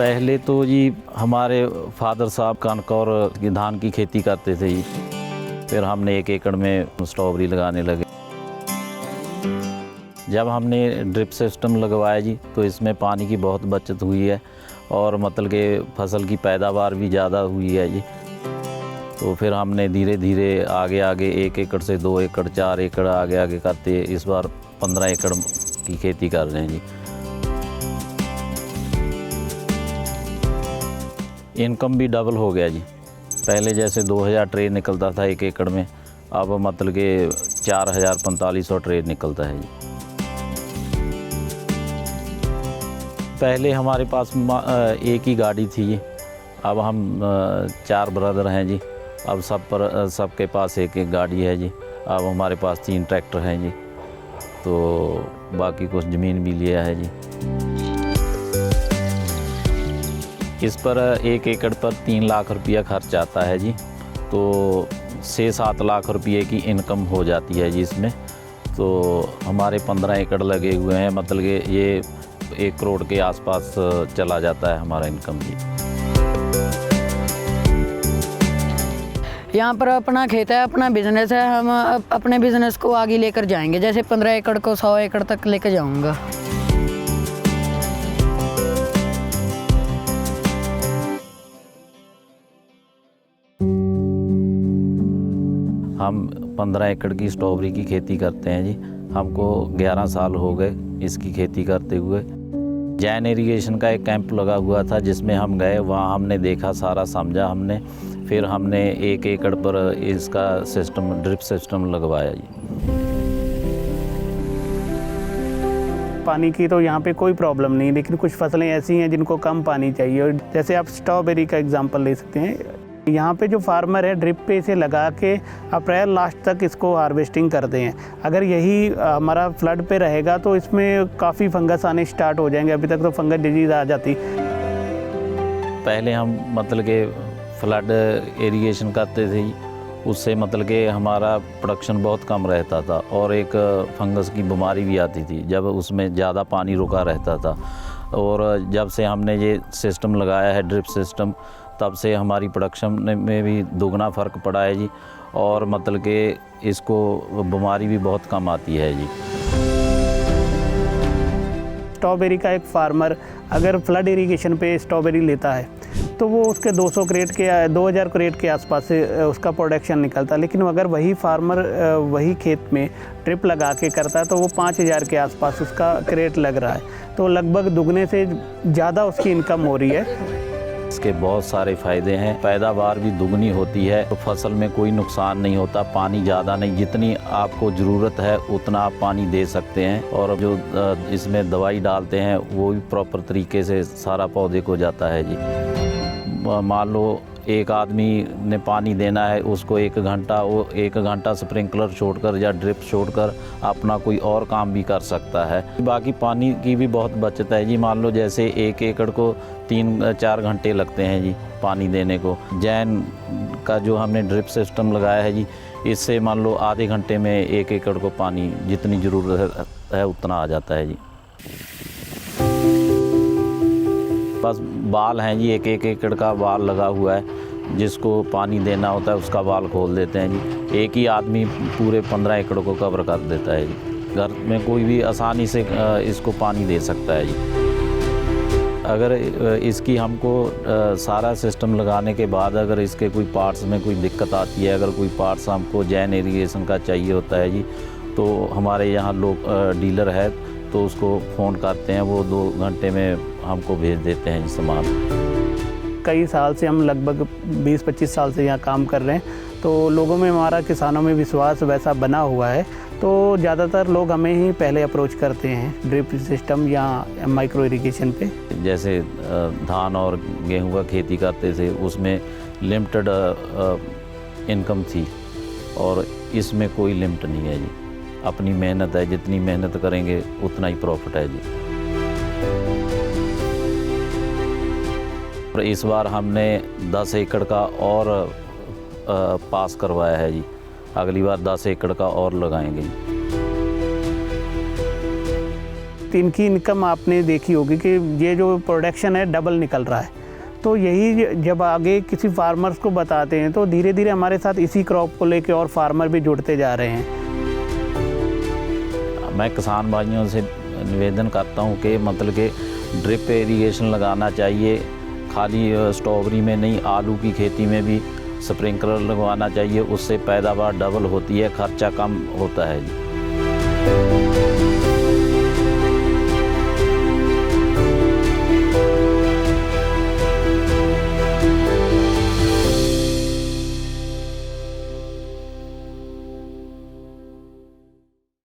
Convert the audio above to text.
पहले तो जी हमारे फादर साहब कनक और धान की खेती करते थे जी। फिर हमने 1 एकड़ में स्ट्रॉबेरी लगाने लगे। जब हमने ड्रिप सिस्टम लगवाया जी तो इसमें पानी की बहुत बचत हुई है और मतलब कि फसल की पैदावार भी ज़्यादा हुई है जी। तो फिर हमने धीरे धीरे आगे 1 एकड़ से 2 एकड़ 4 एकड़ आगे करते इस बार 15 एकड़ की खेती कर रहे हैं जी। इनकम भी डबल हो गया जी। पहले जैसे 2000 ट्रे निकलता था 1 एकड़ में, अब मतलब कि 4500 ट्रे निकलता है जी। पहले हमारे पास एक ही गाड़ी थी जी, अब हम 4 ब्रदर हैं जी। अब सबके पास एक गाड़ी है जी। अब हमारे पास 3 ट्रैक्टर हैं जी, तो बाकी कुछ ज़मीन भी लिया है जी। इस पर 1 एकड़ पर 3 लाख रुपया खर्च आता है जी, तो 6-7 लाख रुपये की इनकम हो जाती है जी इसमें। तो हमारे 15 एकड़ लगे हुए हैं, मतलब कि ये 1 करोड़ के आसपास चला जाता है हमारा इनकम जी। यहाँ पर अपना खेत है, अपना बिजनेस है। हम अपने बिजनेस को आगे लेकर जाएंगे, जैसे 15 एकड़ को 100 एकड़ तक लेकर जाऊँगा। हम 15 एकड़ की स्ट्रॉबेरी की खेती करते हैं जी। हमको 11 साल हो गए इसकी खेती करते हुए। जैन इरिगेशन का एक कैंप लगा हुआ था जिसमें हम गए, वहाँ हमने देखा, सारा समझा हमने। फिर हमने 1 एकड़ पर इसका सिस्टम ड्रिप सिस्टम लगवाया जी। पानी की तो यहाँ पे कोई प्रॉब्लम नहीं, लेकिन कुछ फसलें ऐसी हैं जिनको कम पानी चाहिए। और जैसे आप स्ट्रॉबेरी का एग्जांपल ले सकते हैं। यहाँ पे जो फार्मर है ड्रिप पे इसे लगा के अप्रैल लास्ट तक इसको हार्वेस्टिंग करते हैं। अगर यही हमारा फ्लड पे रहेगा तो इसमें काफ़ी फंगस आने स्टार्ट हो जाएंगे। अभी तक तो फंगस डिजीज़ आ जाती। पहले हम मतलब कि फ्लड इरिगेशन करते थे, उससे मतलब कि हमारा प्रोडक्शन बहुत कम रहता था और एक फंगस की बीमारी भी आती थी जब उसमें ज़्यादा पानी रुका रहता था। और जब से हमने ये सिस्टम लगाया है ड्रिप सिस्टम, तब से हमारी प्रोडक्शन में भी दुगना फ़र्क पड़ा है जी। और मतलब कि इसको बीमारी भी बहुत कम आती है जी। स्ट्रॉबेरी का एक फार्मर अगर फ्लड इरिगेशन पे स्ट्रॉबेरी लेता है तो वो उसके 200 क्रेट के 2000 क्रेट के आसपास से उसका प्रोडक्शन निकलता है। लेकिन अगर वही फार्मर वही खेत में ड्रिप लगा के करता है तो वो 5000 के आसपास उसका क्रेट लग रहा है, तो लगभग दुगने से ज़्यादा उसकी इनकम हो रही है। इसके बहुत सारे फ़ायदे हैं। पैदावार भी दुगनी होती है, तो फसल में कोई नुकसान नहीं होता। पानी ज़्यादा नहीं, जितनी आपको ज़रूरत है उतना आप पानी दे सकते हैं। और जो इसमें दवाई डालते हैं वो भी प्रॉपर तरीके से सारा पौधे को जाता है जी। मान लो एक आदमी ने पानी देना है, उसको 1 घंटा, वो 1 घंटा स्प्रिंकलर छोड़कर या ड्रिप छोड़कर अपना कोई और काम भी कर सकता है। बाकी पानी की भी बहुत बचत है जी। मान लो जैसे 1 एकड़ को 3-4 घंटे लगते हैं जी पानी देने को। जैन का जो हमने ड्रिप सिस्टम लगाया है जी, इससे मान लो आधे घंटे में 1 एकड़ को पानी जितनी ज़रूरत है उतना आ जाता है जी। बस बाल हैं जी, 1 एकड़ का बाल लगा हुआ है, जिसको पानी देना होता है उसका बाल खोल देते हैं जी। एक ही आदमी पूरे 15 एकड़ को कवर कर देता है जी। घर में कोई भी आसानी से इसको पानी दे सकता है जी। अगर इसकी हमको सारा सिस्टम लगाने के बाद अगर इसके कोई पार्ट्स में कोई दिक्कत आती है, अगर कोई पार्ट्स हमको जैन इरिगेशन का चाहिए होता है जी, तो हमारे यहाँ लोग डीलर है, तो उसको फ़ोन करते हैं, वो 2 घंटे में हमको भेज देते हैं सामान। कई साल से हम लगभग 20-25 साल से यहाँ काम कर रहे हैं, तो लोगों में हमारा किसानों में विश्वास वैसा बना हुआ है। तो ज़्यादातर लोग हमें ही पहले अप्रोच करते हैं ड्रिप सिस्टम या माइक्रो इरिगेशन पे। जैसे धान और गेहूं का खेती करते थे, उसमें लिमिटेड इनकम थी और इसमें कोई लिमिट नहीं है जी। अपनी मेहनत है, जितनी मेहनत करेंगे उतना ही प्रॉफिट है जी। और इस बार हमने 10 एकड़ का और पास करवाया है जी। अगली बार 10 एकड़ का और लगाएंगे। इनकी इनकम आपने देखी होगी कि ये जो प्रोडक्शन है डबल निकल रहा है। तो यही जब आगे किसी फार्मर्स को बताते हैं तो धीरे धीरे हमारे साथ इसी क्रॉप को लेके और फार्मर भी जुड़ते जा रहे हैं। मैं किसान भाइयों से निवेदन करता हूँ कि मतलब कि ड्रिप इरिगेशन लगाना चाहिए, खाली स्ट्रॉबेरी में नहीं, आलू की खेती में भी स्प्रिंकलर लगवाना चाहिए। उससे पैदावार डबल होती है, खर्चा कम होता है।